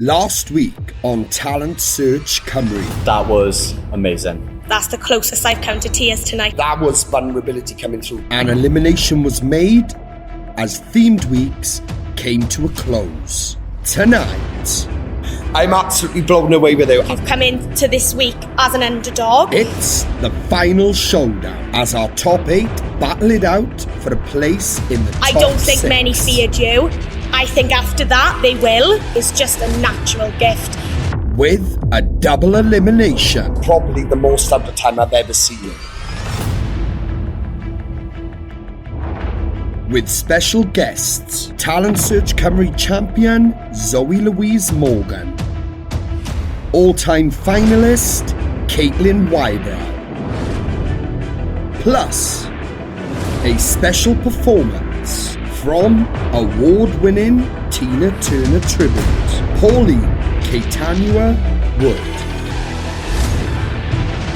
Last week on Talent Search Cymru. That was amazing. That's the closest I've come to tears tonight. That was vulnerability coming through. An elimination was made as themed weeks came to a close. Tonight, I'm absolutely blown away with you. You've come into this week as an underdog. It's the final showdown as our top 8 battle it out for a place in the top 6. I don't think many feared you. I think after that they will. It's just a natural gift. With a double elimination. Probably the most out of time I've ever seen. With special guests, Talent Search Cymru champion Zoe Louise Morgan, all-time finalist Caitlin Wybrow, plus a special performance from award-winning Tina Turner tribute, Pauline Catanua Wood,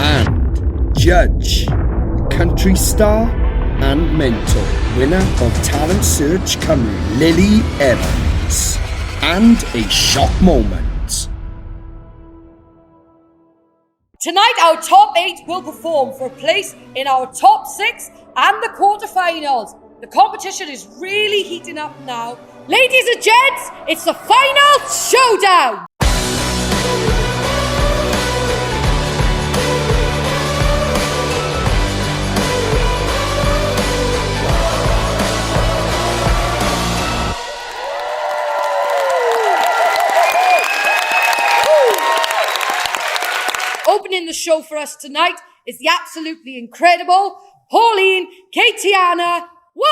and judge, country star and mentor, winner of Talent Search Cymru, Millie Evans, and a shock moment. Tonight our top 8 will perform for a place in our top 6 and the quarterfinals. The competition is really heating up now. Ladies and gents, it's the final showdown! Opening the show for us tonight is the absolutely incredible Pauline Catanua Wood!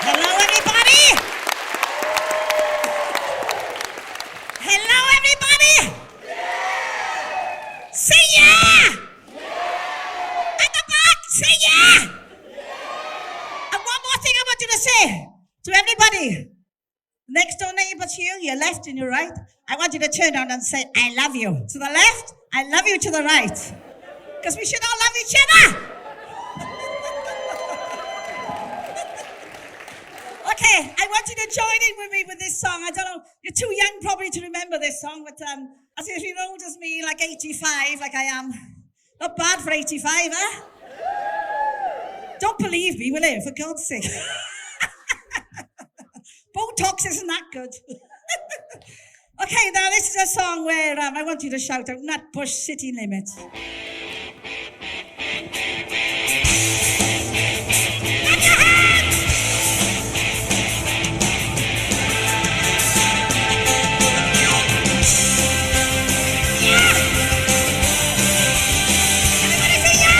Hello, everybody! Hello, everybody! Say yeah! At the back, say yeah! And one more thing I want you to say to everybody. Next door neighbors here, your left and your right, I want you to turn around and say, I love you. To the left, I love you to the right. Because we should all love each other. Okay, I want you to join in with me with this song. I don't know, you're too young probably to remember this song, but as if you're old as me, like 85, like I am. Not bad for 85, huh? Don't believe me, will you? For God's sake. Botox isn't that good. Okay, now this is a song where I want you to shout out, Nutbush City Limits. Clap your hands! Yeah! Everybody say yeah!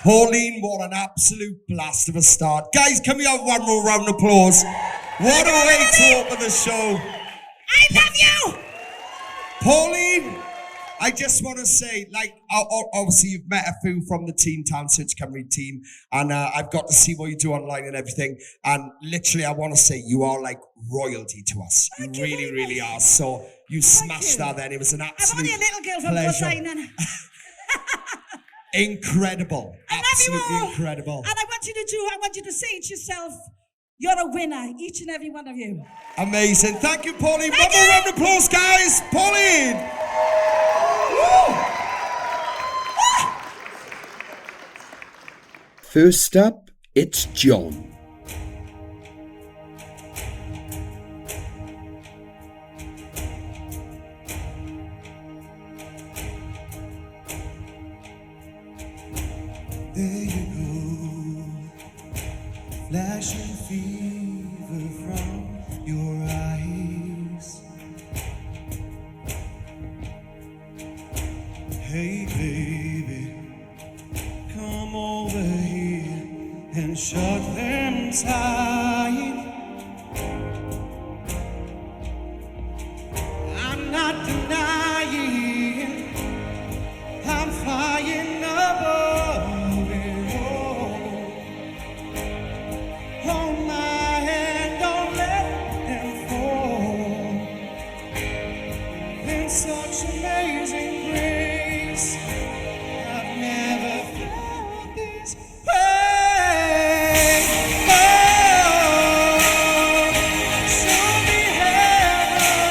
Pauline, what an absolute blast of a start. Guys, can we have one more round of applause? What a way to open the show. I love you! Pauline, I just want to say, like, obviously you've met a few from the Teen Talent Search Cymru team, and I've got to see what you do online and everything, and literally I want to say you are like royalty to us. You really, really are. So you smashed that then. It was an absolute I'm only a little girl from pleasure. Poseidon. Incredible. I love Absolutely you all. incredible. And I want you to say to yourself, you're a winner, each and every one of you. Amazing. Thank you, Pauline. Thank One more you. round of applause, guys. Pauline. Woo. First up, it's John. There you go, flashing fever from your eyes. Hey baby, come over here and shut them tight. I'm not denying, I'm flying above it all. Hold my hand, don't let them fall. In such amazing grace, I've never felt this pain. Oh, show me heaven,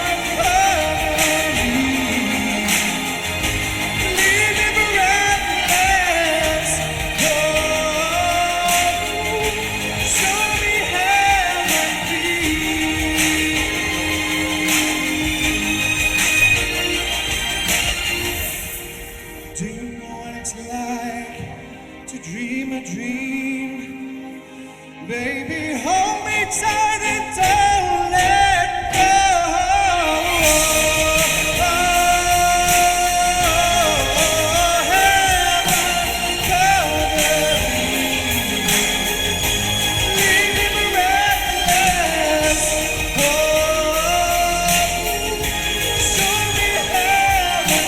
leave me breathless. Oh, show me heaven, please. Do you know what it's like to dream a dream? Baby, hold me tight and don't let go. Heaven cover me, leave me breathless. Oh, show me heaven,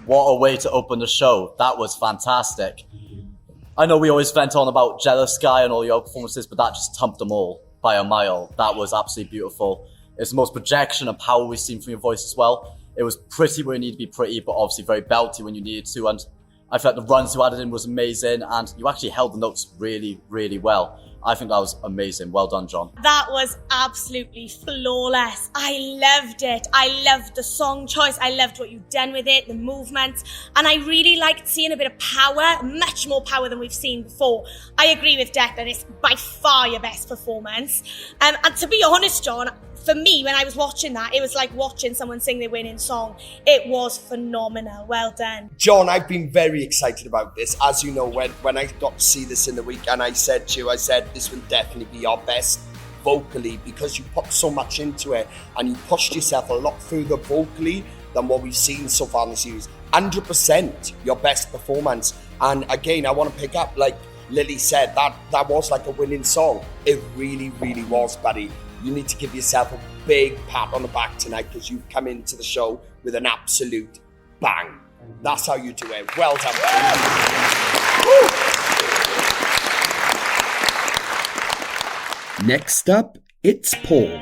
What a way to open the show. That was fantastic. I know we always vent on about Jealous Guy and all your performances, but that just thumped them all by a mile. That was absolutely beautiful. It's the most projection and power we've seen from your voice as well. It was pretty where you need to be pretty, but obviously very belty when you needed to. And I felt the runs you added in was amazing, and you actually held the notes really, really well. I think that was amazing. Well done, John. That was absolutely flawless. I loved it. I loved the song choice. I loved what you'd done with it, the movements. And I really liked seeing a bit of power, much more power than we've seen before. I agree with Declan. It's by far your best performance. And to be honest, John, for me, when I was watching that, it was like watching someone sing their winning song. It was phenomenal. Well done. John, I've been very excited about this. As you know, when I got to see this in the week, and I said to you, this will definitely be our best vocally, because you put so much into it and you pushed yourself a lot further vocally than what we've seen so far in the series. 100% your best performance. And again, I want to pick up, like Lily said, that was like a winning song. It really, really was, buddy. You need to give yourself a big pat on the back tonight, because you've come into the show with an absolute bang. That's how you do it. Well done, buddy. Next up, it's Paul.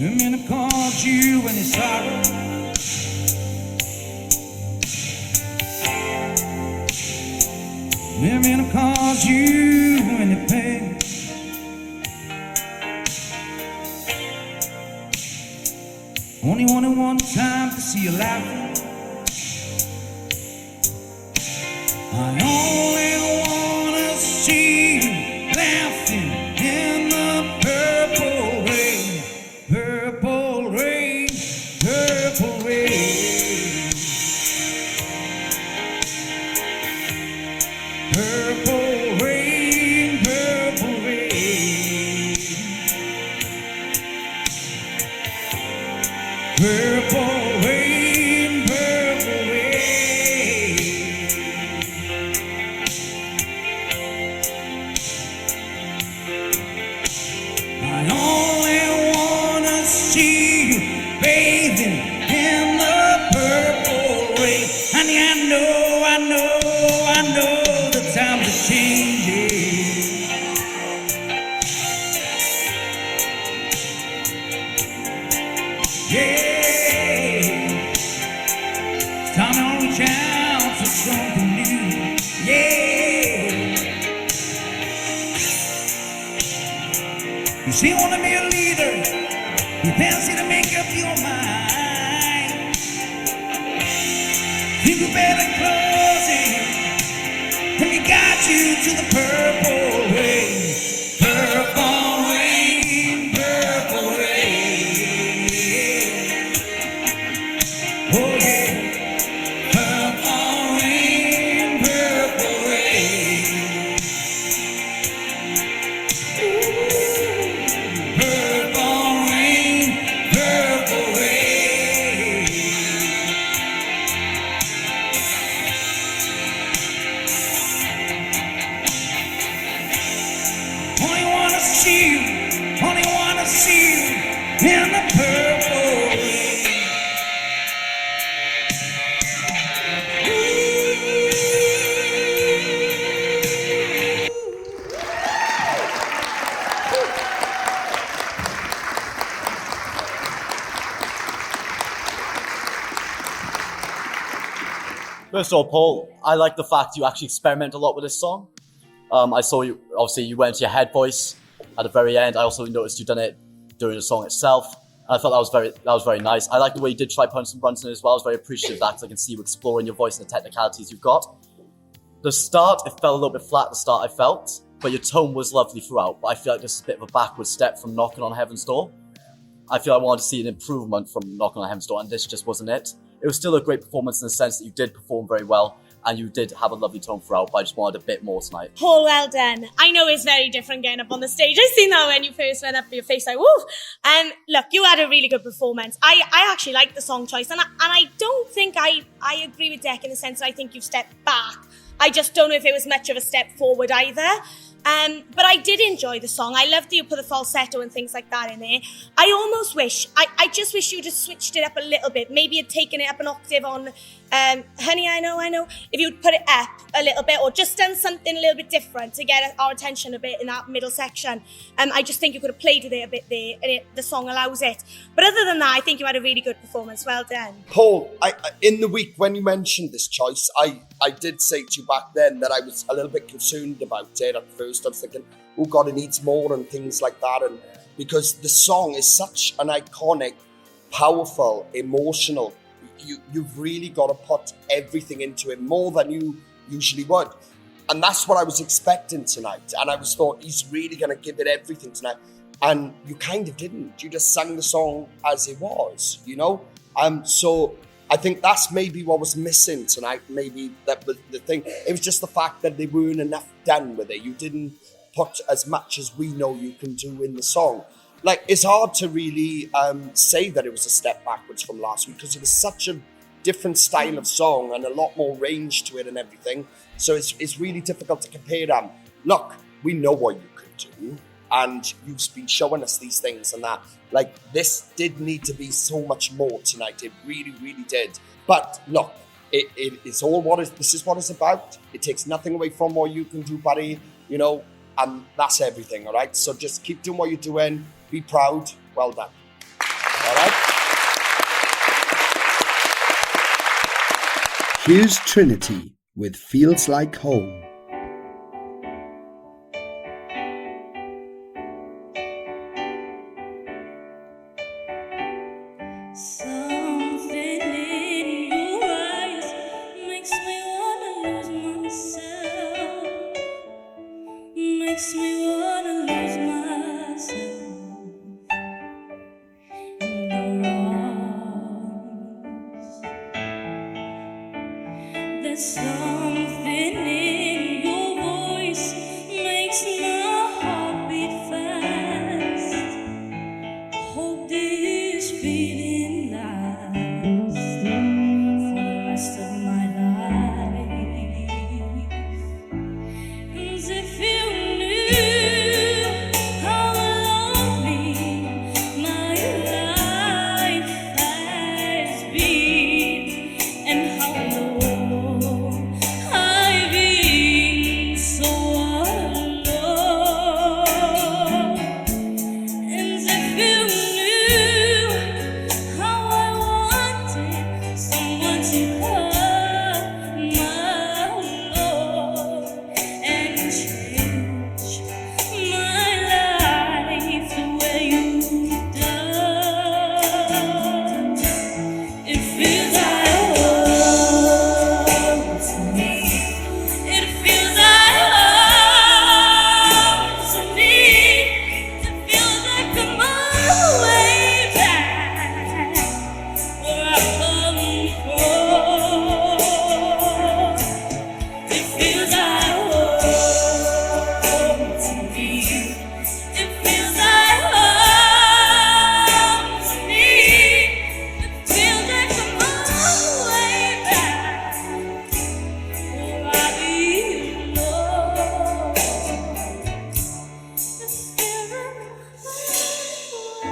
I'm gonna call you when it's sorrow. I'm gonna cause you when you pain. Only wanted one time to see you laughing. I only wanna see you laughing in the purple rain, purple rain, purple rain, purple rain, purple rain, purple rain, purple rain. I only wanna see you bathing in the purple rain. Honey, I know the times are changing. Yeah, it's time to reach out for something new. Yeah. You say you wanna be a leader, you fancy to make up your mind. You could better close it, let me guide you to the purple rain, purple rain, purple rain. Oh yeah, purple rain, purple rain. Purple rain, purple rain. Only wanna see you in the purple rain. First of all, Paul, I like the fact you actually experiment a lot with this song. I saw you, obviously you went to your head voice at the very end. I also noticed you done it during the song itself. And I thought that was very nice. I like the way you did try punch some runs in it as well. I was very appreciative of that because I can see you exploring your voice and the technicalities you've got. The start, it felt a little bit flat at the start, I felt, but your tone was lovely throughout. But I feel like this is a bit of a backward step from Knocking on Heaven's Door. I feel I wanted to see an improvement from Knocking on Heaven's Door, and this just wasn't it. It was still a great performance in the sense that you did perform very well, and you did have a lovely tone throughout, but I just wanted a bit more tonight. Paul, well done. I know it's very different getting up on the stage. I seen that when you first went up, your face like, woo! Look, you had a really good performance. I actually like the song choice, and I don't think I agree with Dec in the sense that I think you've stepped back. I just don't know if it was much of a step forward either. But I did enjoy the song. I loved that you put the falsetto and things like that in there. I almost wish, I just wish you just switched it up a little bit. Maybe you'd taken it up an octave on Honey, I Know. If you'd put it up a little bit or just done something a little bit different to get our attention a bit in that middle section. I just think you could have played with it a bit there and the song allows it. But other than that, I think you had a really good performance. Well done. Paul, in the week when you mentioned this choice, I did say to you back then that I was a little bit concerned about it at first. I was thinking, oh God, it needs more and things like that. And because the song is such an iconic, powerful, emotional, you've really got to put everything into it more than you usually would. And that's what I was expecting tonight. And I was thought, he's really going to give it everything tonight. And you kind of didn't. You just sang the song as it was, you know? So I think that's maybe what was missing tonight. Maybe that was the thing. It was just the fact that they weren't enough done with it. You didn't put as much as we know you can do in the song. Like, it's hard to really say that it was a step backwards from last week because it was such a different style of song and a lot more range to it and everything. So it's really difficult to compare them. Look, we know what you could do, and you've been showing us these things and that. Like, this did need to be so much more tonight. It really, really did. But look, it's all this is what it's about. It takes nothing away from what you can do, buddy. You know, and that's everything, all right? So just keep doing what you're doing. Be proud. Well done. All right? Here's Trinity with Feels Like Home. Something in your eyes makes me wanna lose myself. Makes me wanna lose myself in your arms. There's something in your voice makes my heart beat fast. Hope this feeling lasts for the rest of my life. As if you knew how lonely my life has been, and how long I've been so alone. As if you knew how I wanted someone to hold my love and change my life the way you've done. It feels like home to me. It feels like home to me. It feels like I'm all the way back where I come from. It feels like home to me. It feels like home to me. It feels like I'm all the way back where I belong. It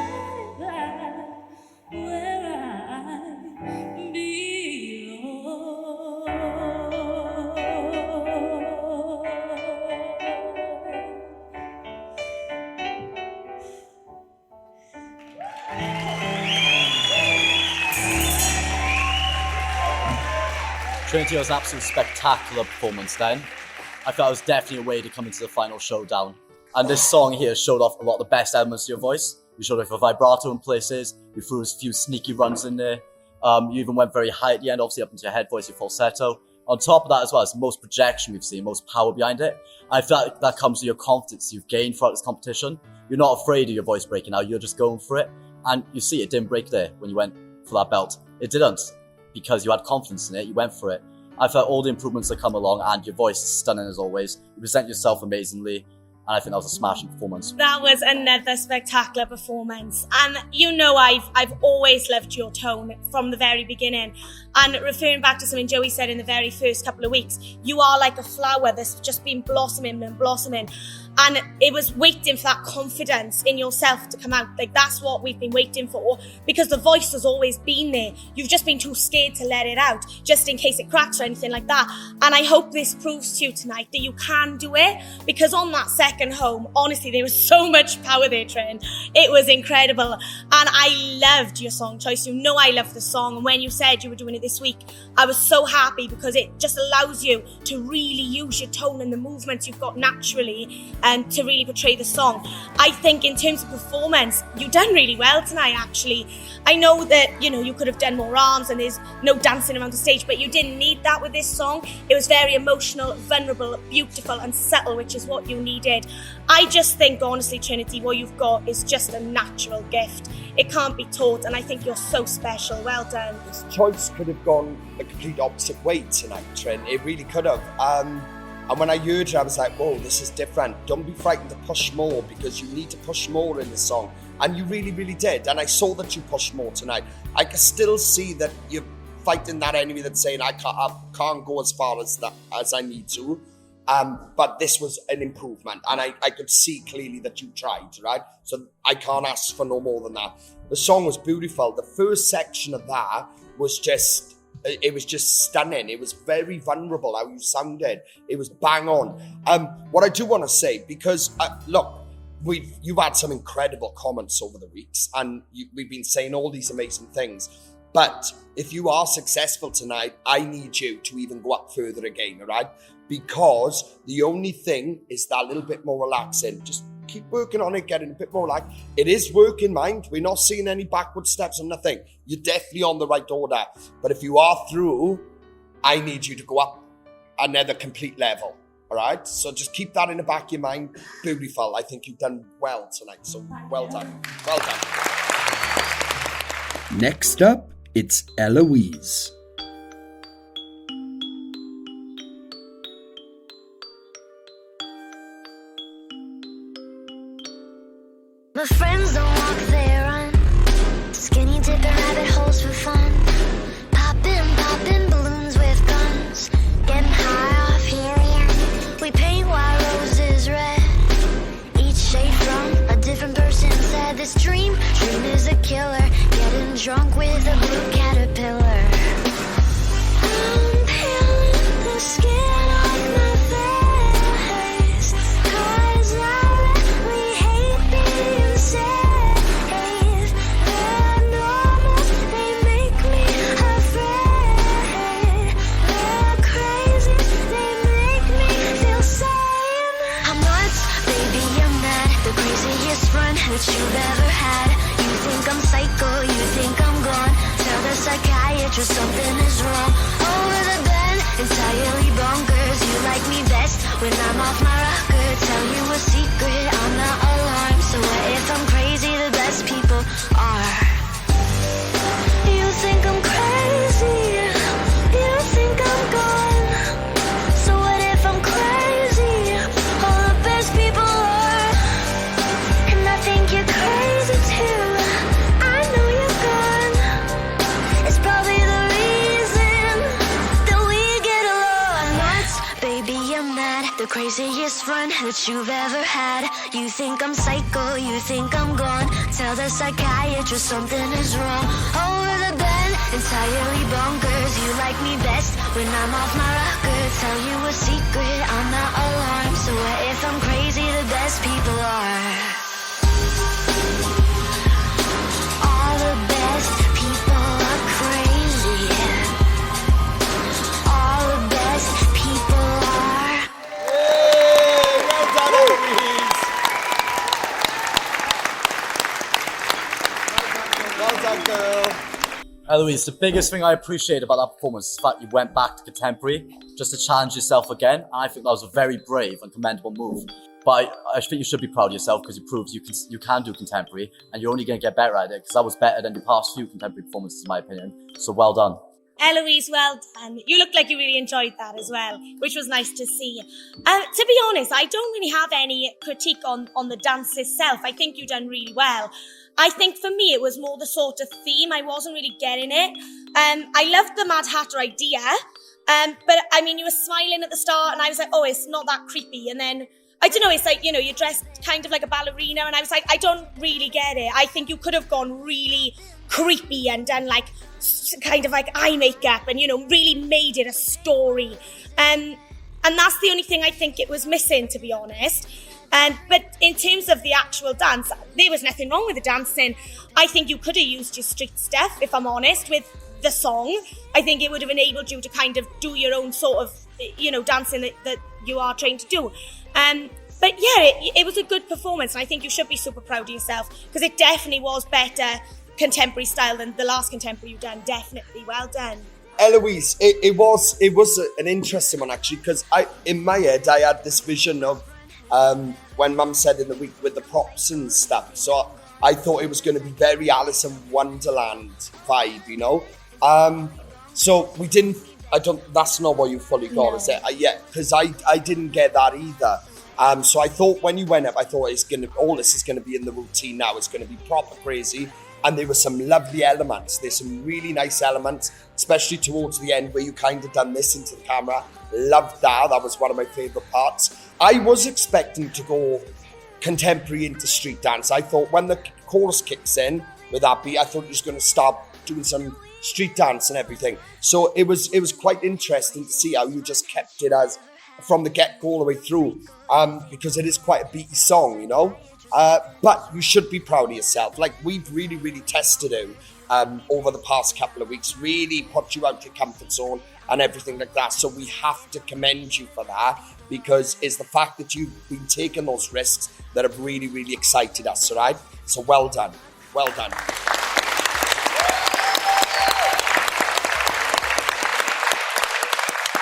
feels like where I Trinity was an absolute spectacular performance then. I felt it was definitely a way to come into the final showdown. And this song here showed off a lot of the best elements of your voice. You showed off your vibrato in places, you threw a few sneaky runs in there. You even went very high at the end, obviously up into your head voice, your falsetto. On top of that as well, it's the most projection we've seen, most power behind it. I feel like that comes with your confidence you've gained throughout this competition. You're not afraid of your voice breaking out, you're just going for it. And you see it didn't break there when you went for that belt. It didn't, because you had confidence in it, you went for it. I felt all the improvements that come along, and your voice is stunning as always. You present yourself amazingly, and I think that was a smashing performance. That was another spectacular performance. And you know I've always loved your tone from the very beginning. And referring back to something Joey said in the very first couple of weeks, you are like a flower that's just been blossoming and blossoming. And it was waiting for that confidence in yourself to come out. Like, that's what we've been waiting for, because the voice has always been there. You've just been too scared to let it out, just in case it cracks or anything like that. And I hope this proves to you tonight that you can do it, because on that second home, honestly, there was so much power there, Trin. It was incredible. And I loved your song choice. You know I love the song. And when you said you were doing it this week, I was so happy, because it just allows you to really use your tone and the movements you've got naturally and to really portray the song. I think in terms of performance, you've done really well tonight, actually. I know that, you could have done more arms and there's no dancing around the stage, but you didn't need that with this song. It was very emotional, vulnerable, beautiful and subtle, which is what you needed. I just think, honestly, Trinity, what you've got is just a natural gift. It can't be taught, and I think you're so special. Well done. This choice could have gone a complete opposite way tonight, Trin. It really could have. And when I heard it, I was like, whoa, this is different. Don't be frightened to push more, because you need to push more in this song. And you really, really did. And I saw that you pushed more tonight. I can still see that you're fighting that enemy that's saying, I can't go as far as I need to. But this was an improvement. And I could see clearly that you tried, right? So I can't ask for no more than that. The song was beautiful. The first section of that was just... It was just stunning. It was very vulnerable how you sounded. It was bang on. What I do want to say, because look, you've had some incredible comments over the weeks, and we've been saying all these amazing things. But if you are successful tonight, I need you to even go up further again, all right? Because the only thing is that little bit more relaxing. Just keep working on it, getting a bit more relaxed. It is working, mind. We're not seeing any backward steps or nothing. You're definitely on the right order. But if you are through, I need you to go up another complete level, all right? So just keep that in the back of your mind. Beautiful. I think you've done well tonight. So well done. Well done. Next up, it's Eloise. My friends don't walk, they run. Skinny dipping rabbit holes for fun. Popping balloons with guns. Getting high off helium. We paint white roses red. Each shade from a different person said this dream is a killer. Getting drunk with a blue caterpillar. I'm peeling the skin off my face. 'Cause I really hate being safe. They're normal, they make me afraid. They're crazy, they make me feel sane. I'm nuts, baby, I'm mad. The craziest run that you've ever had. You think I'm psycho, you think I'm gone. Tell the psychiatrist something is wrong. Over the bed, entirely bonkers. You like me best when I'm off my rocker. Tell you a secret, I'm not alarmed. So what if I'm crazy? The best people are. You think I'm crazy, you think I'm gone. So what if I'm crazy? All the best people are. And I think you're crazy too. I know you're gone. It's probably the reason that we get along. Nuts, baby, I'm mad. The craziest run that you've ever had. You think I'm psycho, you think I'm gone. Tell the psychiatrist something is wrong. Over the bed, entirely bonkers. You like me best when I'm off my rocker. Tell you a secret, I'm not alarmed. So what if I'm crazy? The best people are. All the best people are crazy. All the best people are. Hey, well done, Eloise. Well done, girl. Eloise, the biggest thing I appreciate about that performance is the fact you went back to contemporary just to challenge yourself again. And I think that was a very brave and commendable move. But I think you should be proud of yourself because it proves you can do contemporary and you're only going to get better at it because that was better than the past few contemporary performances in my opinion. So well done. Eloise, well done. You looked like you really enjoyed that as well, which was nice to see. To be honest, I don't really have any critique on the dance itself. I think you done really well. I think for me, it was more the sort of theme. I wasn't really getting it. I loved the Mad Hatter idea. But I mean, you were smiling at the start and I was like, oh, it's not that creepy. And then, I don't know, it's like, you know, you're dressed kind of like a ballerina. And I was like, I don't really get it. I think you could have gone really creepy and done like kind of like eye makeup and, you know, really made it a story. And that's the only thing I think it was missing, to be honest. But in terms of the actual dance, there was nothing wrong with the dancing. I think you could have used your street stuff, if I'm honest, with the song. I think it would have enabled you to kind of do your own sort of, you know, dancing that you are trained to do. But yeah, it was a good performance, and I think you should be super proud of yourself because it definitely was better contemporary style than the last contemporary you've done. Definitely, well done. Eloise, it was an interesting one actually because in my head I had this vision of when Mum said in the week with the props and stuff. So I thought it was going to be very Alice in Wonderland vibe, you know. So we didn't. That's not what you fully got, No. is it? Yeah, because I didn't get that either. So I thought when you went up, I thought all this is going to be in the routine now. It's going to be proper crazy. And there were some lovely elements. There's some really nice elements, especially towards the end where you kind of done this into the camera. Loved that. That was one of my favourite parts. I was expecting to go contemporary into street dance. I thought when the chorus kicks in with that beat, I thought you was going to start doing some street dance and everything. So it was quite interesting to see how you just kept it as from the get-go all the way through, because it is quite a beaty song, you know. But you should be proud of yourself. Like, we've really, really tested you over the past couple of weeks, really put you out your comfort zone and everything like that. So we have to commend you for that, because it's the fact that you've been taking those risks that have really, really excited us, all right? So well done. Well done.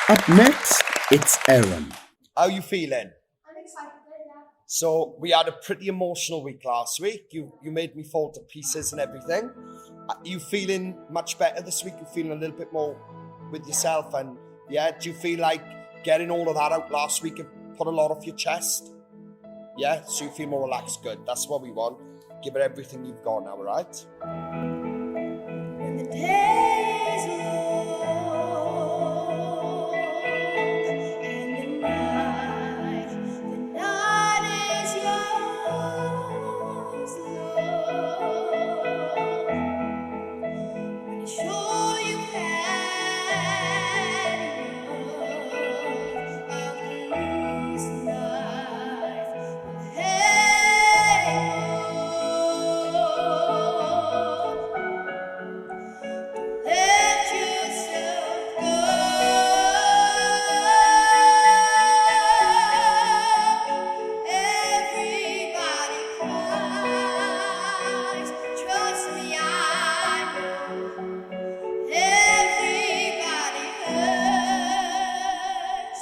Up next, it's Aron. How are you feeling? I'm excited, yeah. So we had a pretty emotional week last week. You made me fall to pieces and everything. Are you feeling much better this week? You feeling a little bit more with yourself? And yeah, do you feel like getting all of that out last week and put a lot off your chest? Yeah, so you feel more relaxed. Good. That's what we want. Give it everything you've got now, all right? When the day is long and the night is yours, Lord. When you're sure you've had enough of this life, hey, let yourself go. Everybody cries. Trust me, I know. Everybody hurts.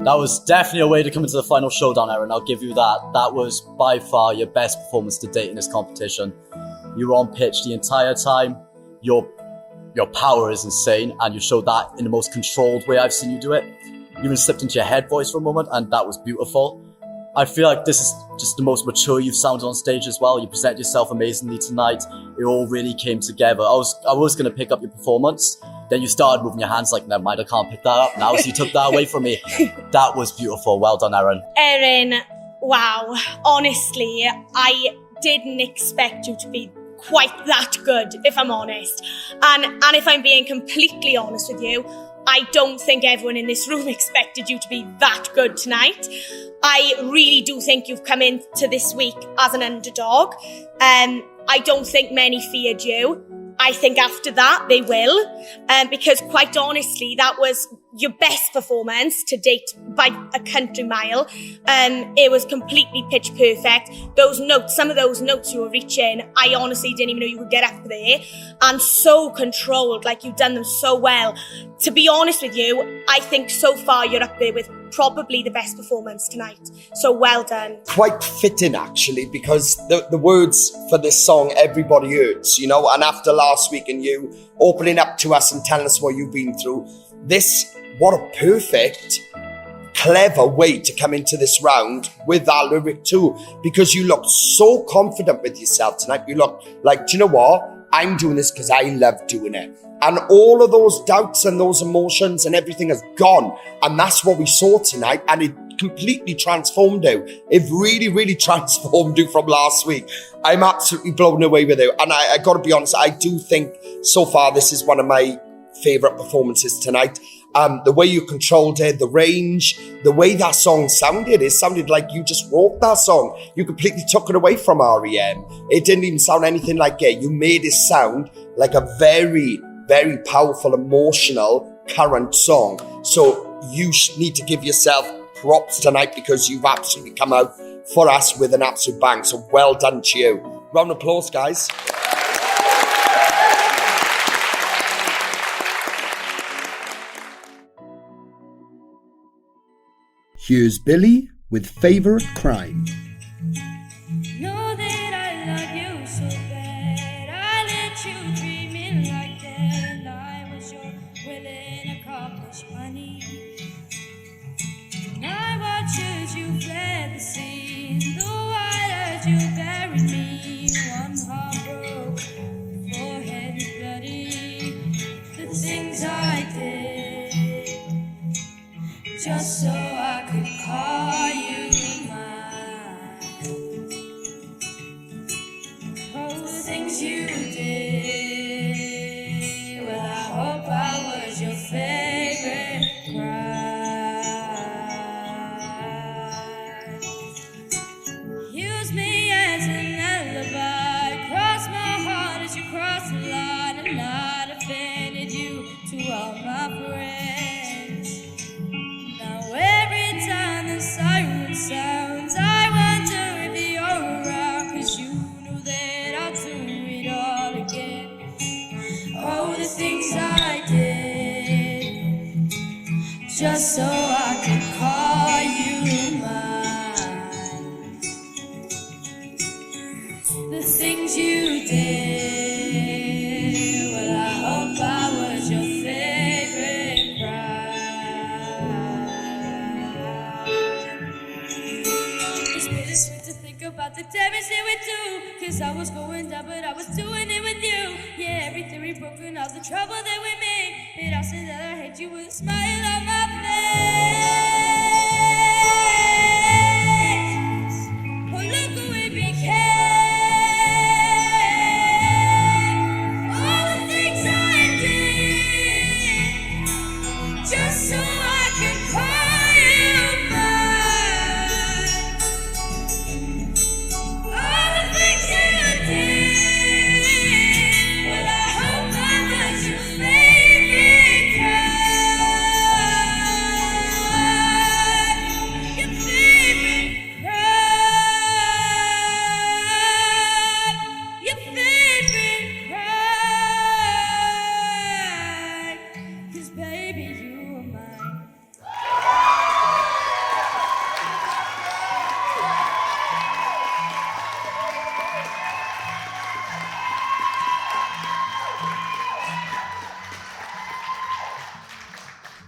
That was definitely a way to come into the final showdown, Aron. I'll give you that. That was by far your best performance to date in this competition. You were on pitch the entire time. Your power is insane, and you showed that in the most controlled way I've seen you do it. You even slipped into your head voice for a moment, and that was beautiful. I feel like this is just the most mature you've sounded on stage as well. You presented yourself amazingly tonight. It all really came together. I was going to pick up your performance. Then you started moving your hands like, never mind, I can't pick that up now. So you took that away from me. That was beautiful. Well done, Aron. Erin, wow. Honestly, I didn't expect you to be quite that good, if I'm honest. And if I'm being completely honest with you, I don't think everyone in this room expected you to be that good tonight. I really do think you've come into this week as an underdog. I don't think many feared you. I think after that they will, because quite honestly, that was your best performance to date by a country mile. It was completely pitch perfect. Those notes, some of those notes you were reaching, I honestly didn't even know you could get up there, and so controlled, like you've done them so well. To be honest with you, I think so far you're up there with probably the best performance tonight. So well done. Quite fitting, actually, because the words for this song, Everybody Hurts, you know, and after last week and you opening up to us and telling us what you've been through, what a perfect, clever way to come into this round with that lyric too, because you looked so confident with yourself tonight. You looked like, do you know what? I'm doing this because I love doing it. And all of those doubts and those emotions and everything has gone. And that's what we saw tonight. And it completely transformed you. It really, really transformed you from last week. I'm absolutely blown away with you. And I got to be honest, I do think so far this is one of my favourite performances tonight. The way you controlled it, the range, the way that song sounded, it sounded like you just wrote that song. You completely took it away from REM. It didn't even sound anything like it. You made it sound like a very, very powerful, emotional, current song. So you need to give yourself props tonight because you've absolutely come out for us with an absolute bang. So well done to you. Round of applause, guys. Here's Billy with Favorite Crime. Know that I love you so bad. I let you dream in like that. I was your willing, accomplished honey. And I watched as you fled the scene. Though I heard you buried me. One heart broke, forehead bloody. The things I did, just so I could call you mine. Oh, the things you did. Well, I hope I was your favorite crime. Use me as an alibi. Cross my heart as you cross the line. And not offended you to all my friends. Every time the siren sounds, I wonder if you're around, 'cause you know that I'll do it all again. Oh, the things I did, just so I could call you mine. The things you did, well, I hope I was your favorite crime. Bittersweet to think about the damage they would do. 'Cause I was going down, but I was doing it with you. Yeah, every theory broken, all the trouble that we made. But I said that I hate you with a smile on my face. Oh, look who we became. All the things I did, just so I could call you mine. All the things you did, well, I hope I was your favorite crime. Your favorite crime. Your favorite crime. 'Cause baby, you are mine.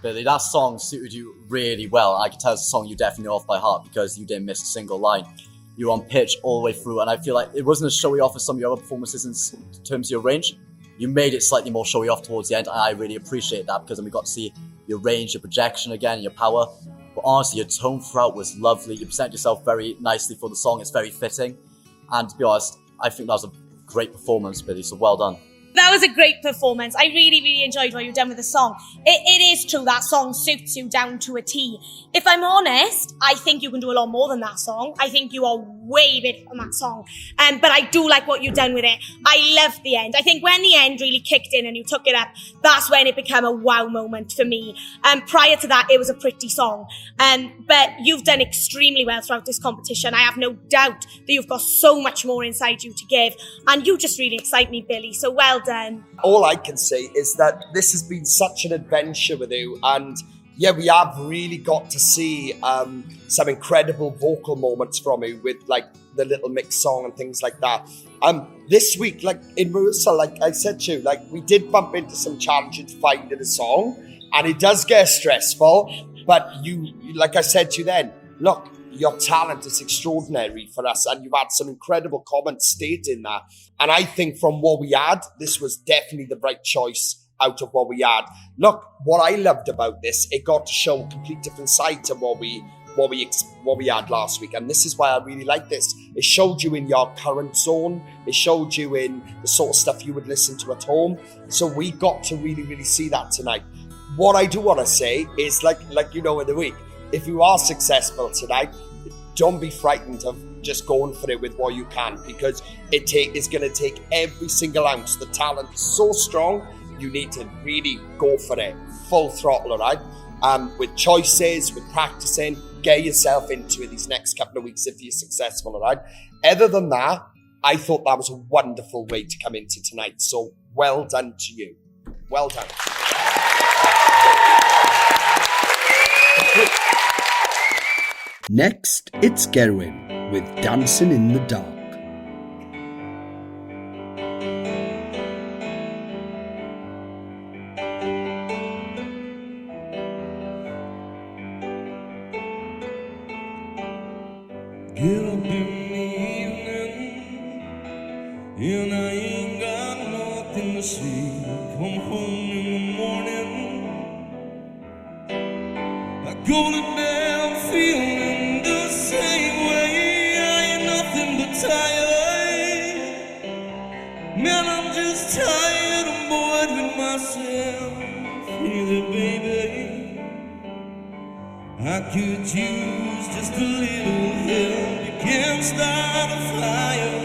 Billy, that song suited you really well. I can tell it's a song you definitely know off by heart because you didn't miss a single line. You were on pitch all the way through, and I feel like it wasn't as showy off as some of your other performances in terms of your range. You made it slightly more showy off towards the end, and I really appreciate that because then we got to see your range, your projection again, your power. But honestly, your tone throughout was lovely. You presented yourself very nicely for the song. It's very fitting. And to be honest, I think that was a great performance, Billy, so well done. That was a great performance. I really, really enjoyed what you've done with the song. It is true that song suits you down to a T. If I'm honest, I think you can do a lot more than that song. I think you are way big on that song. But I do like what you've done with it. I loved the end. I think when the end really kicked in and you took it up, that's when it became a wow moment for me. Prior to that, it was a pretty song. But you've done extremely well throughout this competition. I have no doubt that you've got so much more inside you to give. And you just really excite me, Billy. So well done. All I can say is that this has been such an adventure with you, and yeah, we have really got to see some incredible vocal moments from you with like the little mix song and things like that. This week, like in rehearsal, like I said to you, like we did bump into some challenges finding a song, and it does get stressful. But you, like I said to you then, look, your talent is extraordinary for us, and you've had some incredible comments stating that. And I think from what we had, this was definitely the right choice out of what we had. Look, what I loved about this, it got to show a complete different side to what we had last week, and this is why I really like this. It showed you in your current zone. It showed you in the sort of stuff you would listen to at home. So we got to really, really see that tonight. what I do want to say is, like in the week, if you are successful tonight, don't be frightened of just going for it with what you can, because it's going to take every single ounce. The talent is so strong, you need to really go for it, full throttle, all right? With choices, with practicing, get yourself into it these next couple of weeks if you're successful, all right? Other than that, I thought that was a wonderful way to come into tonight. So well done to you. Well done. Next, it's Garin with Dancing in the Dark. Get up in the evening, and I ain't got nothing to say. Come home in the morning, I go to bed feeling the same way. I ain't nothing but tired. Man, I'm just tired and bored with myself. Feel it, baby. I could use just a little help. You can't start a fire.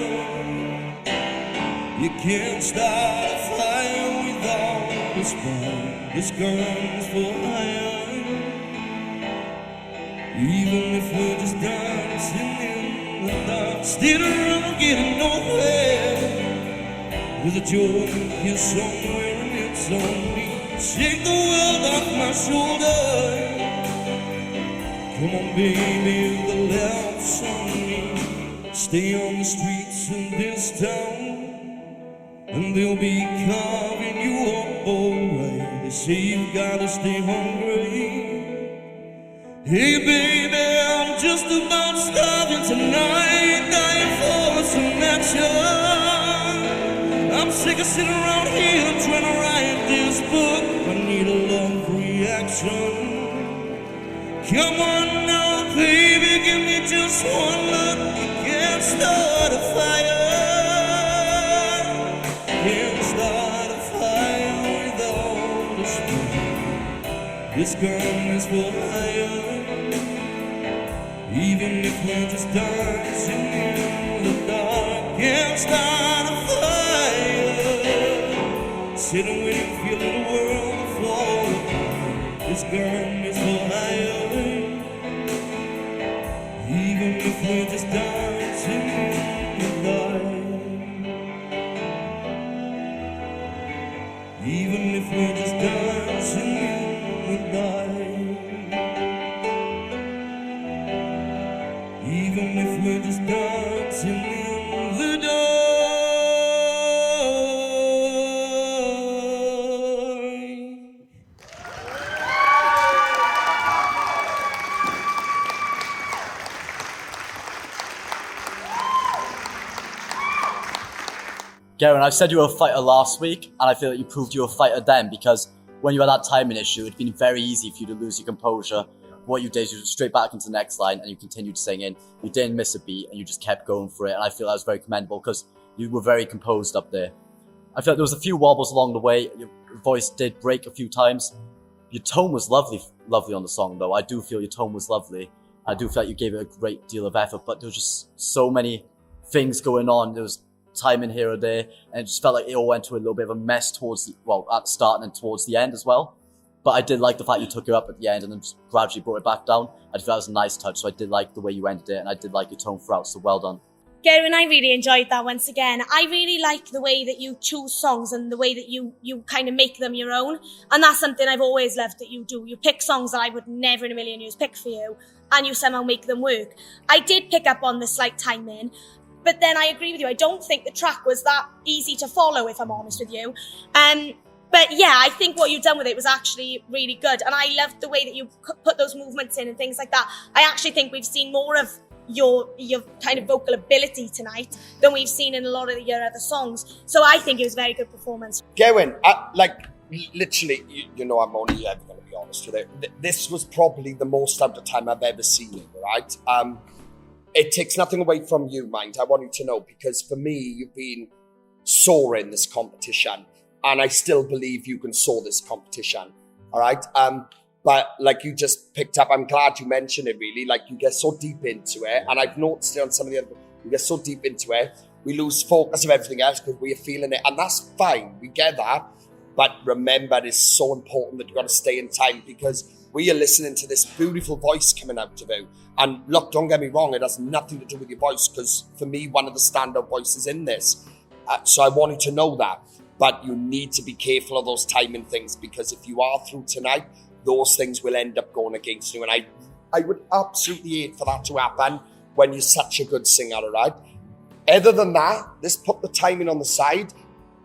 You can't start a fire without a spark. This gun's for hire. Even if we're just dancing in the dark, still around getting nowhere. There's a joy here somewhere and it's on me. Shake the world off my shoulder. Come on, baby, the laughs on me. Stay on the streets of this town, and they'll be carving you up alright. They say you've gotta stay hungry. Hey, baby, I'm just about starving tonight, dying for some action. I'm sick of sitting around here trying to write this book. I need a love reaction. Come on now, baby, give me just one look. You can't start a fire. Can't start a fire without a spark. This gun is for hire. Even if we're just dancing in the dark, can't start a fire. Sitting waiting, feeling the world fall apart. This gun is for hire. Even if we're just dancing in the dark, even if we're just dancing in the dark, even if we're just dancing in the dark. Garin, I said you were a fighter last week, and I feel that you proved you were a fighter then, because when you had that timing issue, it'd been very easy for you to lose your composure. What you did, you went straight back into the next line, and you continued singing. You didn't miss a beat, and you just kept going for it, and I feel that was very commendable, because you were very composed up there. I felt there was a few wobbles along the way. Your voice did break a few times. Your tone was lovely on the song, though. I do feel your tone was lovely. I do feel like you gave it a great deal of effort, but there was just so many things going on. There was time in here or there, and it just felt like it all went to a little bit of a mess towards the, at the start and then towards the end as well. But I did like the fact you took it up at the end and then just gradually brought it back down. I just felt it was a nice touch, so I did like the way you ended it, and I did like your tone throughout, so well done. Garin, I really enjoyed that once again. I really like the way that you choose songs and the way that you kind of make them your own. And that's something I've always loved that you do. You pick songs that I would never in a million years pick for you, and you somehow make them work. I did pick up on the slight timing, but then I agree with you. I don't think the track was that easy to follow, if I'm honest with you. But yeah, I think what you've done with it was actually really good. And I loved the way that you put those movements in and things like that. I actually think we've seen more of your kind of vocal ability tonight than we've seen in a lot of your other songs. So I think it was a very good performance. Garin, literally, you know, I'm only ever going to be honest with it. This was probably the most out of time I've ever seen you, right? It takes nothing away from you, mind. I want you to know, because for me, you've been soaring this competition, and I still believe you can soar this competition. all right? But like you just picked up, I'm glad you mentioned it really, like you get so deep into it, and I've noticed it on some of the other, we get so deep into it, we lose focus of everything else because we are feeling it, and that's fine, we get that, but remember it's so important that you've got to stay in time because we are listening to this beautiful voice coming out of you. And look, don't get me wrong, it has nothing to do with your voice because for me, one of the standout voices in this. So I want you to know that. But you need to be careful of those timing things because if you are through tonight, those things will end up going against you. And I would absolutely hate for that to happen when you're such a good singer, all right? Other than that, let's put the timing on the side.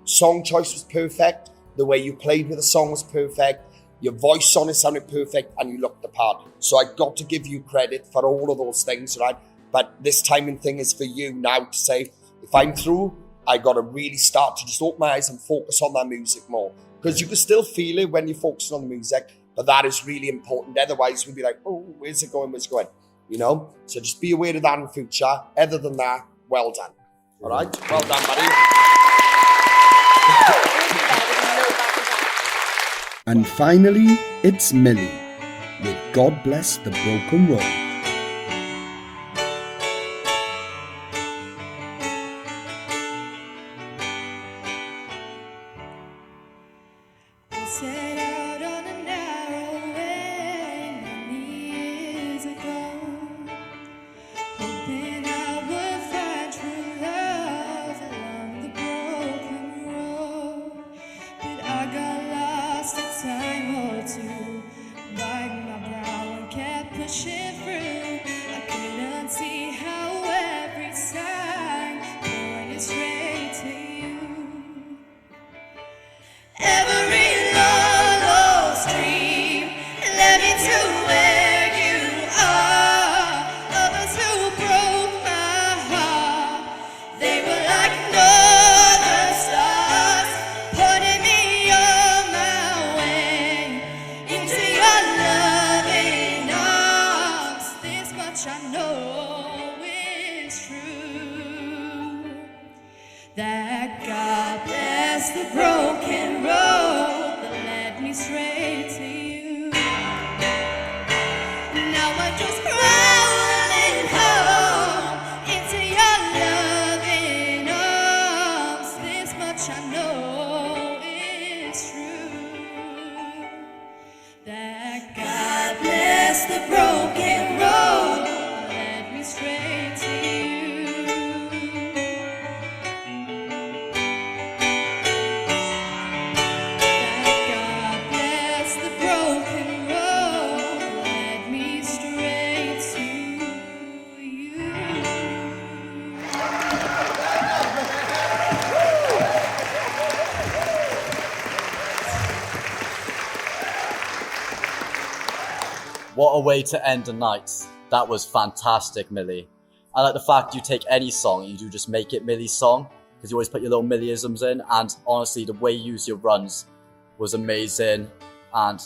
Song choice was perfect. The way you played with the song was perfect. Your voice on it sounded perfect and you looked the part. So I got to give you credit for all of those things, right? But this timing thing is for you now to say, if I'm through, I got to really start to just open my eyes and focus on that music more. Because you can still feel it when you're focusing on the music, but that is really important. Otherwise, we'll be like, oh, where's it going? Where's it going? You know? So just be aware of that in the future. Other than that, well done. All right? Well done, buddy. And finally, it's Millie with God Bless the Broken Road. Set out on a narrow way many years ago, hoping I would find true love along the broken road. But I got lost a time or two, wiped my brow and kept pushing through. I couldn't see how every sign pointed straight to you. Every stream led me to where you are. Others who broke my heart, they were like northern stars, putting me on my way into your loving arms. This much I know is true, that God bless the broken road straight to you. Now I'm just crawling home into your loving arms. This much I know is true, that God bless the broken road, led me straight to you. What a way to end the night. That was fantastic, Millie. I like the fact you take any song and you do just make it Millie's song, because you always put your little Millieisms in, and honestly, the way you use your runs was amazing, and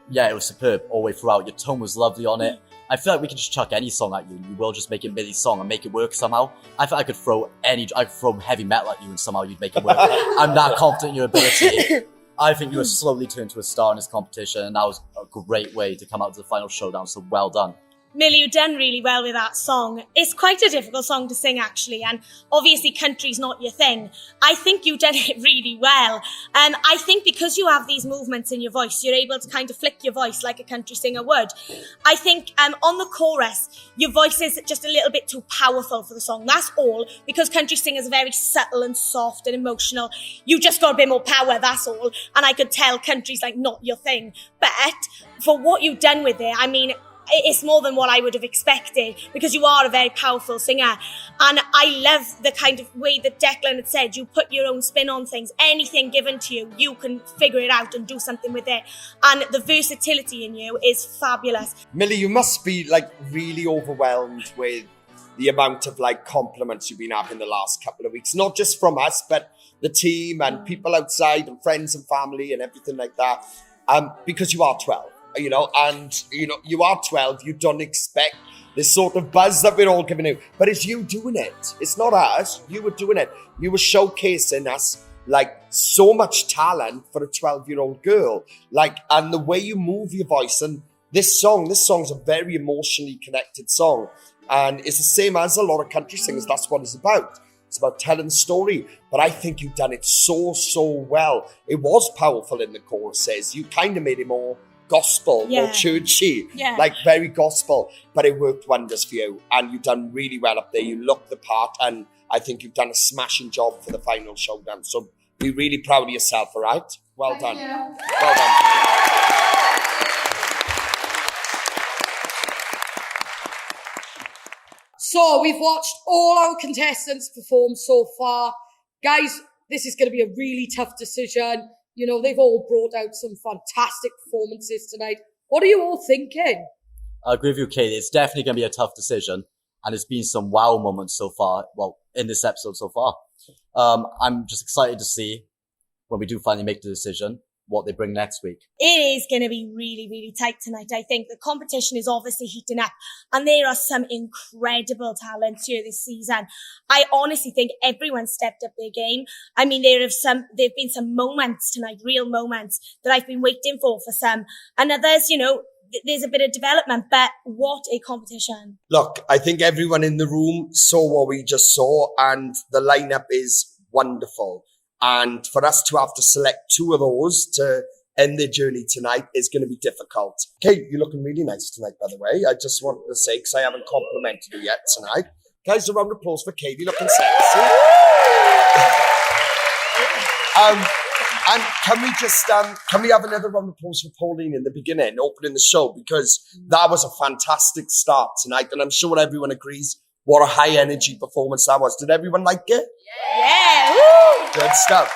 yeah, it was superb all the way throughout. Your tone was lovely on it. I feel like we can just chuck any song at you and you will just make it Millie's song and make it work somehow. I feel like I could throw heavy metal at you and somehow you'd make it work. I'm that confident in your ability. I think you were slowly turned to a star in this competition, and that was a great way to come out to the final showdown, so well done. Millie, you've done really well with that song. It's quite a difficult song to sing, actually, and obviously country's not your thing. I think you've done it really well. I think because you have these movements in your voice, you're able to kind of flick your voice like a country singer would. I think on the chorus, your voice is just a little bit too powerful for the song. That's all, because country singers are very subtle and soft and emotional. You just got a bit more power, that's all. And I could tell country's like not your thing. But for what you've done with it, I mean, it's more than what I would have expected, because you are a very powerful singer. And I love the kind of way that Declan had said, you put your own spin on things. Anything given to you, you can figure it out and do something with it. And the versatility in you is fabulous. Millie, you must be like really overwhelmed with the amount of like compliments you've been having the last couple of weeks. Not just from us, but the team and people outside and friends and family and everything like that. Because you are 12. You know, and you are 12, you don't expect this sort of buzz that we're all giving you, but it's you doing it. It's not us, you were doing it. You were showcasing us Like, so much talent for a 12-year-old girl. Like, and the way you move your voice, and this song's a very emotionally connected song. And it's the same as a lot of country singers. That's what it's about. It's about telling the story. But I think you've done it so, so well. It was powerful in the choruses. You kind of made it more gospel, more churchy, like very gospel. But it worked wonders for you. And you've done really well up there. You look the part. And I think you've done a smashing job for the final showdown. So be really proud of yourself, all right? Well done. Well done. So we've watched all our contestants perform so far. Guys, this is going to be a really tough decision. You know, they've all brought out some fantastic performances tonight. What are you all thinking? I agree with you, Katie. It's definitely going to be a tough decision. And there's been some wow moments so far, well, in this episode so far. I'm just excited to see, when we do finally make the decision, what they bring next week. It is going to be really, really tight tonight. I think the competition is obviously heating up, and there are some incredible talents here this season. I honestly think everyone stepped up their game. I mean, there have been some moments tonight, real moments that I've been waiting for some, and others, you know, there's a bit of development, but what a competition. Look, I think everyone in the room saw what we just saw, and the lineup is wonderful. And for us to have to select two of those to end their journey tonight is going to be difficult. Kate, you're looking really nice tonight, by the way. I just wanted to say, because I haven't complimented you yet tonight. Guys, a round of applause for Katie, looking sexy. And can we just, can we have another round of applause for Pauline in the beginning, opening the show? Because that was a fantastic start tonight. And I'm sure everyone agrees what a high energy performance that was. Did everyone like it? Yeah. Woo! Good stuff.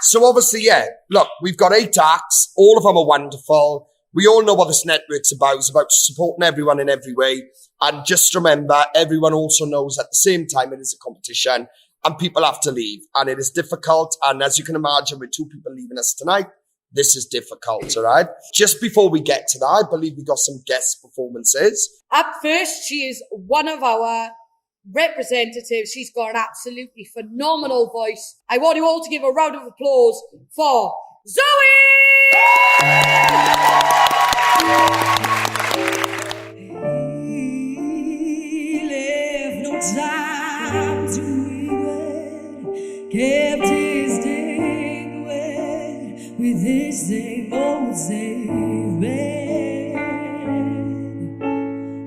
So obviously, look, we've got 8 acts. All of them are wonderful. We all know what this network's about. It's about supporting everyone in every way. And just remember, everyone also knows at the same time it is a competition and people have to leave. And it is difficult. And as you can imagine, with 2 people leaving us tonight, this is difficult, all right? Just before we get to that, I believe we got some guest performances. Up first, she is one of our representatives. She's got an absolutely phenomenal voice. I want you all to give a round of applause for Zoe! He left no time to regret, kept his day away with his same old safe bed.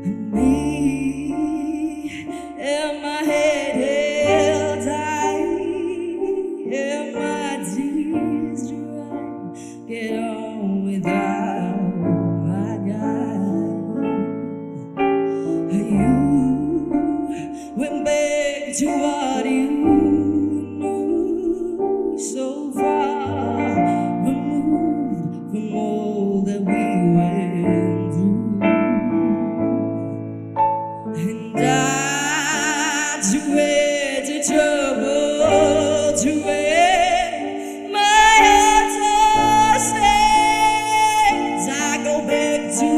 And me and my head held tight, and my tears dry. Get on without my guy. You went back to what you knew, so far removed from all that we went through. And I too had to trouble to end my heart stains. I go back to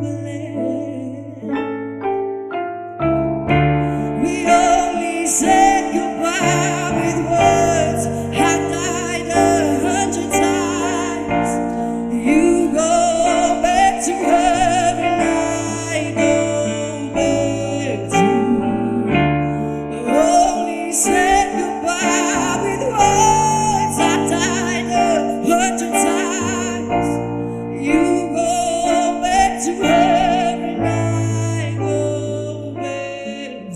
believe we only said goodbye with words. I died 100 times. You go back to her and I go back to only said goodbye with words. I died 100 times. You go back to her and I go back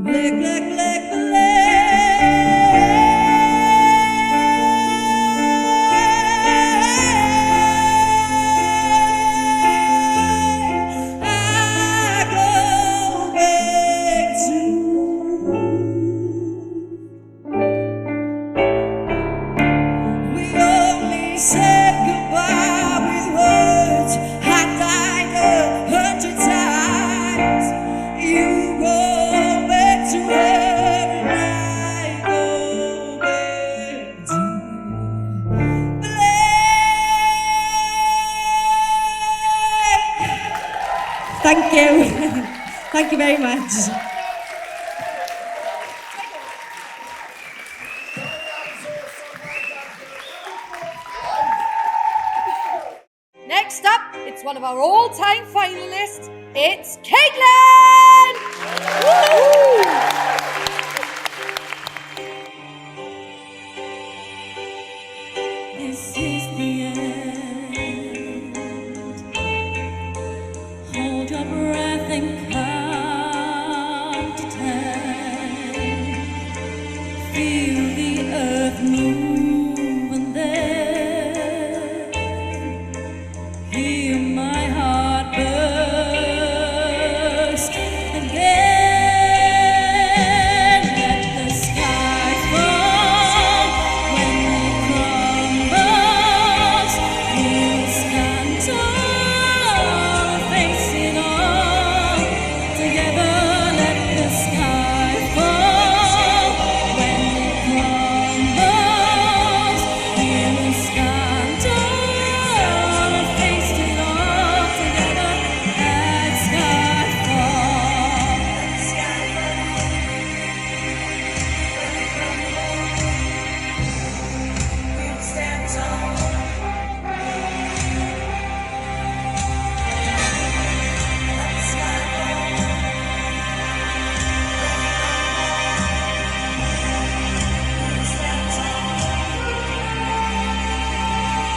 black, black, black, I go back to. We only said goodbye with words. I died 100 times. You go back. Thank you very much. Next up, it's one of our all-time finalists. It's Caitlin! Woo! This is the end. Hold your breath and count to 10. Feel the earth move and then hear my heart burst again. Let the sky fall when it crumbles. We'll stand tall, face it all together. Let the sky fall when it crumbles. We'll stand tall, face it all together. Let sky fall. We'll stand tall.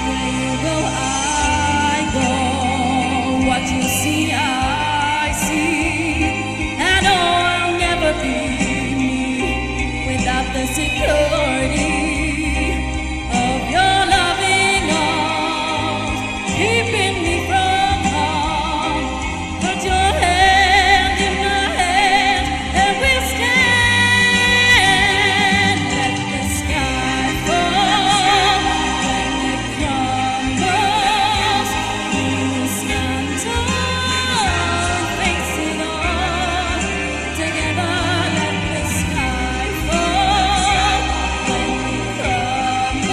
Where you go, I go. What you see, I see. I know I'll never be me without the security of your loving arms, keeping me from harm. Put your hand in my hand, and we'll stand. Let the sky fall when it crumbles. We'll stand tall, face it all together. Let the sky fall when it crumbles.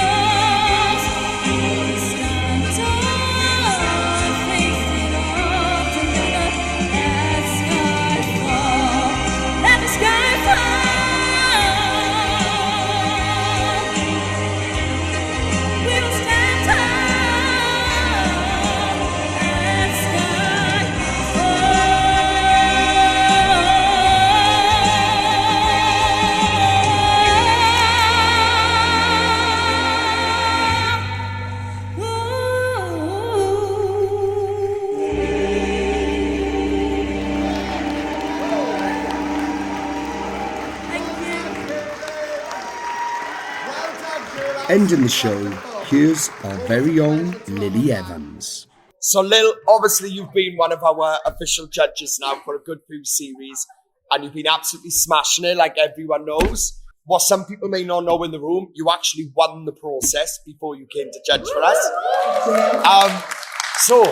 We'll stand tall, face it all together. Let sky fall. Let the sky fall. We'll stand tall. Let sky Ending the show, here's our very own Lily Evans. So, Lil, obviously you've been one of our official judges now for a good few series, and you've been absolutely smashing it, like everyone knows. What some people may not know in the room, you actually won the process before you came to judge for us. So,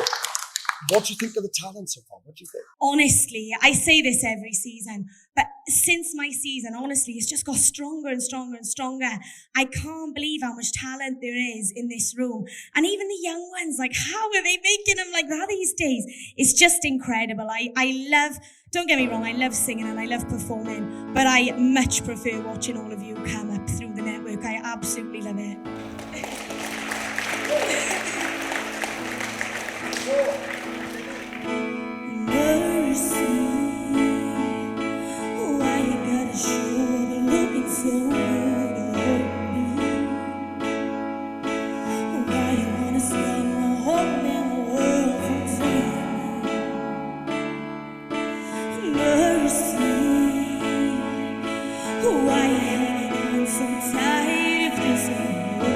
what do you think of the talent so far? What do you think? Honestly, I say this every season, but since my season, honestly, it's just got stronger and stronger and stronger. I can't believe how much talent there is in this room. And even the young ones, like, how are they making them like that these days? It's just incredible. I love, don't get me wrong, I love singing and I love performing, but I much prefer watching all of you come up through the network. I absolutely love it. Mercy, why you gotta show the looking so good to hurt me? Why you wanna spend my whole damn world from time? Mercy, why you hanging on so tight if this ain't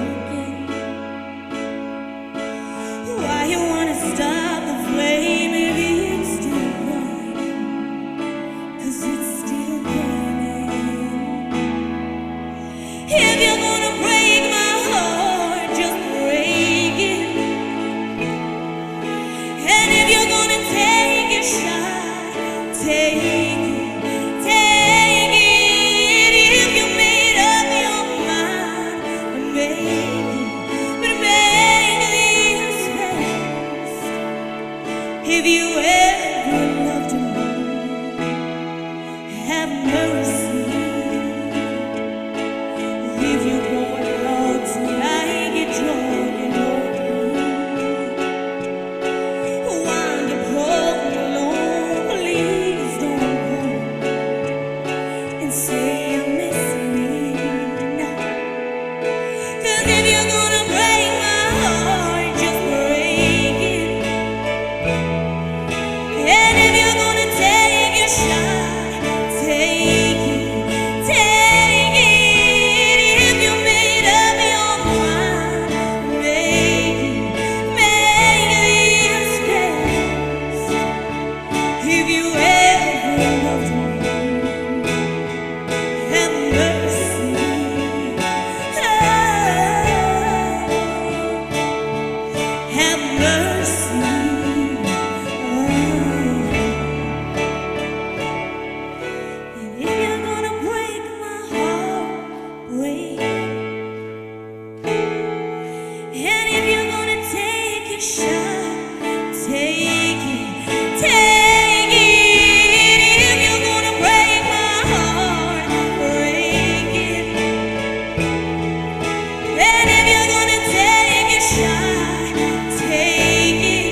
shine. Take it, take it. If you're gonna break my heart, break it. And if you're gonna take a shot, take it,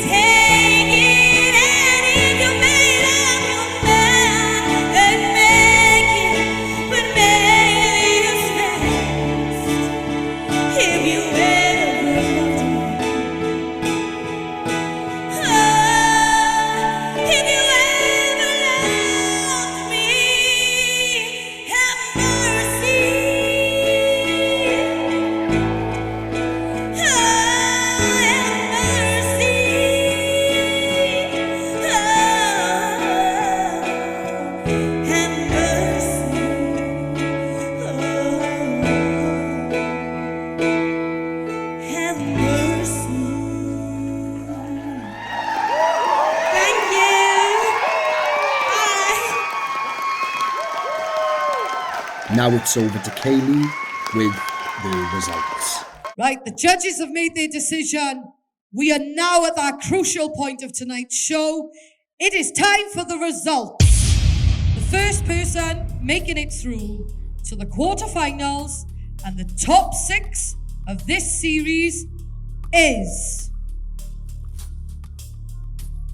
take it. And if you made up your mind, then make it, but make it fast. If you ever loved me, if you ever loved me, have mercy. Now it's over to Kaylee with the results. Right, the judges have made their decision. We are now at that crucial point of tonight's show. It is time for the results. The first person making it through to the quarterfinals and the top 6 of this series is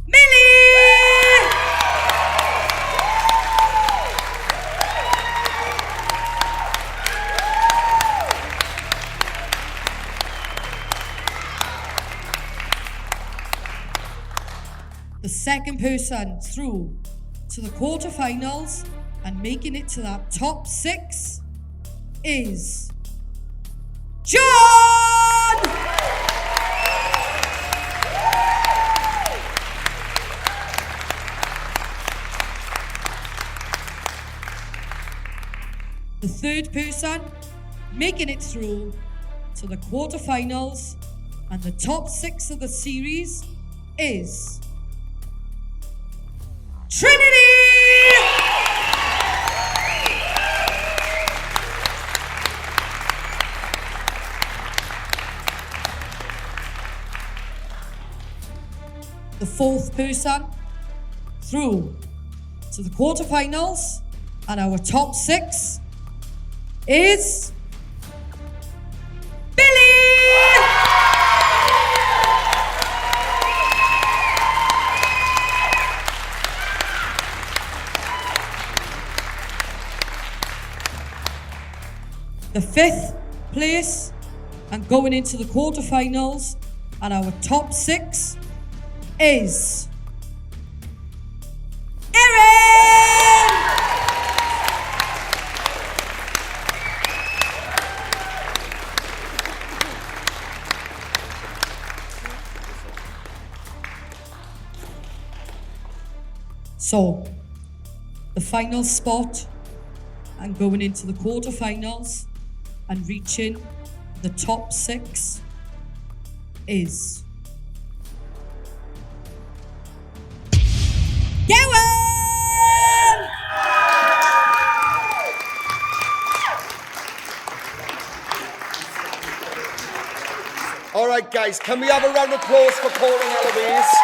Millie! The second person through to the quarterfinals and making it to that top 6 is John! The third person making it through to the quarterfinals and the top 6 of the series is Trinity! The fourth person through to the quarterfinals and our top 6 is the 5th place and going into the quarterfinals and our top 6 is Aron! So, the final spot and going into the quarterfinals and reaching the top 6 is Garin! All right, guys, can we have a round of applause for calling Eloise?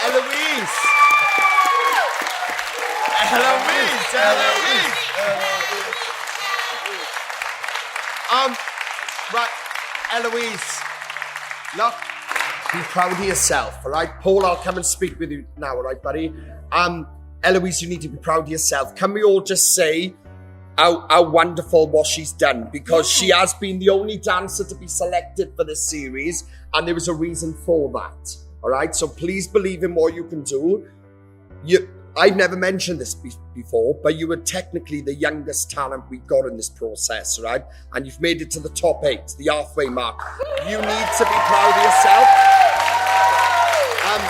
Eloise! Eloise! Right, Eloise, look, be proud of yourself, all right? Paul, I'll come and speak with you now, all right, buddy? Eloise, you need to be proud of yourself. Can we all just say how wonderful what she's done? Because she has been the only dancer to be selected for this series, and there was a reason for that, all right? So please believe in what you can do. I've never mentioned this before, but you were technically the youngest talent we got in this process, right? And you've made it to the top 8, the halfway mark. You need to be proud of yourself. And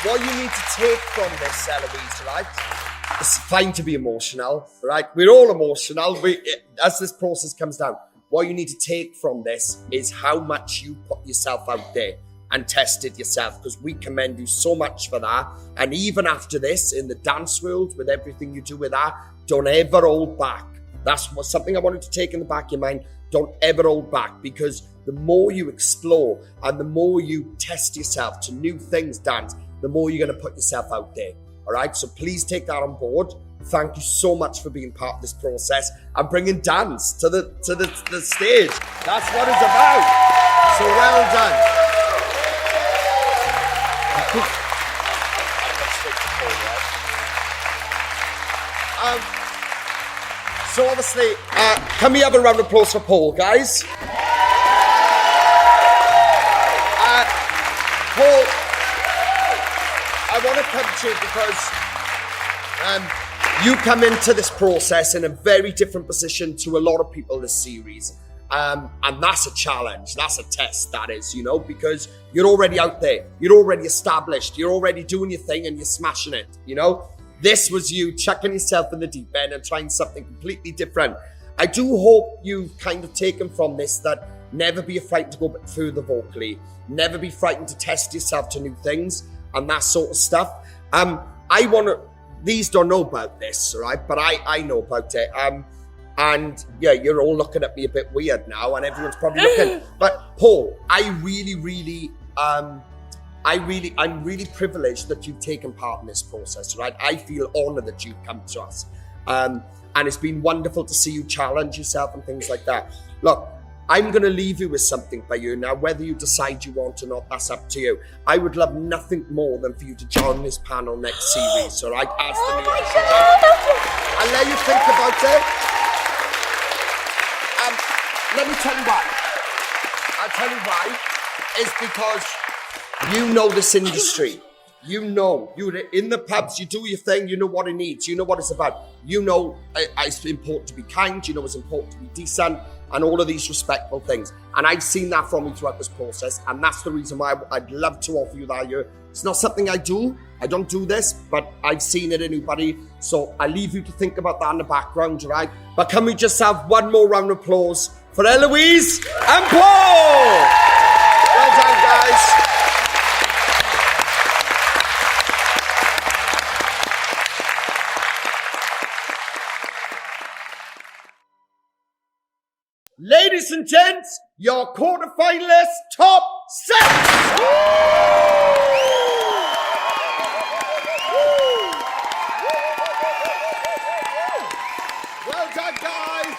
what you need to take from this, Eloise, right? It's fine to be emotional, right? We're all emotional as this process comes down. What you need to take from this is how much you put yourself out there and tested yourself, because we commend you so much for that. And even after this, in the dance world, with everything you do with that, don't ever hold back. something I wanted to take in the back of your mind. Don't ever hold back, because the more you explore and the more you test yourself to new things, Dan, the more you're going to put yourself out there. All right, so please take that on board. Thank you so much for being part of this process and bringing dance to the stage. That's what it's about. So well done. So obviously, can we have a round of applause for Paul, guys? Paul, I want to come to you because you come into this process in a very different position to a lot of people this series. And that's a challenge. That's a test, that is, because you're already out there. You're already established. You're already doing your thing and you're smashing it, This was you chucking yourself in the deep end and trying something completely different. I do hope you've kind of taken from this that never be afraid to go a bit further vocally. Never be frightened to test yourself to new things and that sort of stuff. These don't know about this, right? But I know about it. And yeah, you're all looking at me a bit weird now and everyone's probably looking. But Paul, I'm really privileged that you've taken part in this process, right? I feel honored that you've come to us. And it's been wonderful to see you challenge yourself and things like that. Look, I'm going to leave you with something by you. Now, whether you decide you want or not, that's up to you. I would love nothing more than for you to join this panel next series, all right? As the new official judge. I'll let you think about it. Let me tell you why. I'll tell you why. It's because you know this industry. You're in the pubs, you do your thing, you know what it needs, you know what it's about. You know it's important to be kind, you know it's important to be decent, and all of these respectful things. And I've seen that from you throughout this process, and that's the reason why I'd love to offer you that here. It's not something I do. I don't do this, but I've seen it in anybody. So I leave you to think about that in the background, right? But can we just have one more round of applause for Eloise and Paul? Well done, guys. Ladies and gents, your quarterfinalists, top 6! Well done, guys!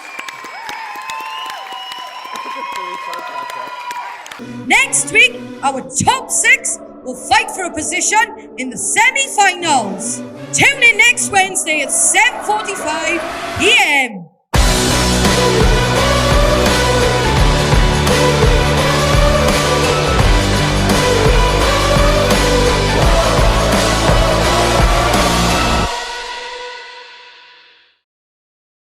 Next week, our top 6 will fight for a position in the semi-finals. Tune in next Wednesday at 7:45 p.m.